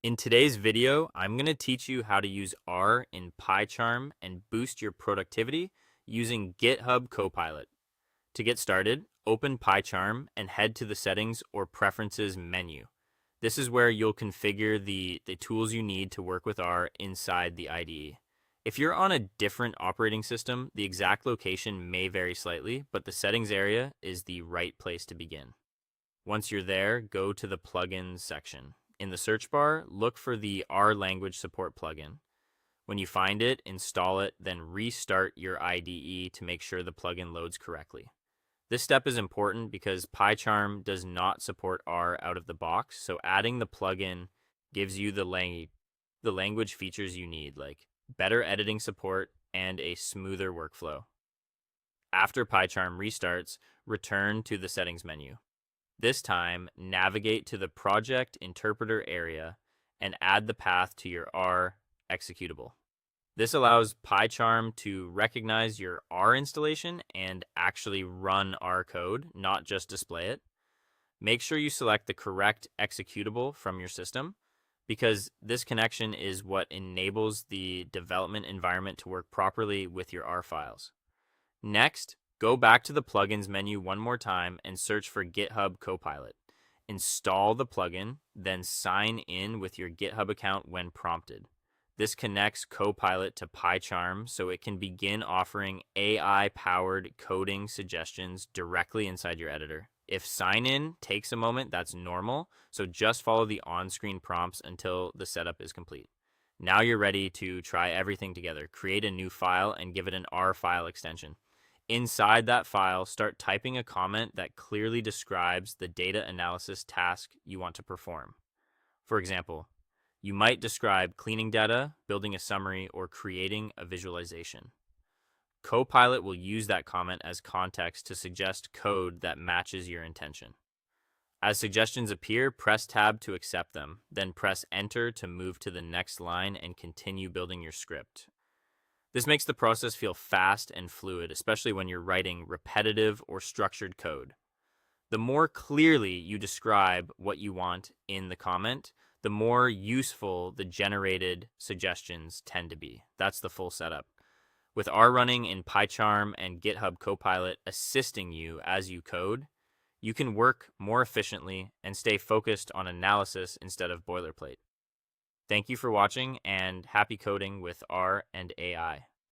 In today's video, I'm going to teach you how to use R in PyCharm and boost your productivity using GitHub Copilot. To get started, open PyCharm and head to the Settings or Preferences menu. This is where you'll configure the tools you need to work with R inside the IDE. If you're on a different operating system, the exact location may vary slightly, but the settings area is the right place to begin. Once you're there, go to the Plugins section. In the search bar, look for the R language support plugin. When you find it, install it, then restart your IDE to make sure the plugin loads correctly. This step is important because PyCharm does not support R out of the box, so adding the plugin gives you the language features you need, like better editing support and a smoother workflow. After PyCharm restarts, return to the settings menu. This time, navigate to the project interpreter area and add the path to your R executable. This allows PyCharm to recognize your R installation and actually run R code, not just display it. Make sure you select the correct executable from your system, because this connection is what enables the development environment to work properly with your R files. Next, go back to the Plugins menu one more time and search for GitHub Copilot. Install the plugin, then sign in with your GitHub account when prompted. This connects Copilot to PyCharm so it can begin offering AI-powered coding suggestions directly inside your editor. If sign-in takes a moment, that's normal, so just follow the on-screen prompts until the setup is complete. Now you're ready to try everything together. Create a new file and give it an R file extension. Inside that file, start typing a comment that clearly describes the data analysis task you want to perform. For example, you might describe cleaning data, building a summary, or creating a visualization. Copilot will use that comment as context to suggest code that matches your intention. As suggestions appear, press Tab to accept them, then press Enter to move to the next line and continue building your script. This makes the process feel fast and fluid, especially when you're writing repetitive or structured code. The more clearly you describe what you want in the comment, the more useful the generated suggestions tend to be. That's the full setup. With R running in PyCharm and GitHub Copilot assisting you as you code, you can work more efficiently and stay focused on analysis instead of boilerplate. Thank you for watching, and happy coding with R and AI.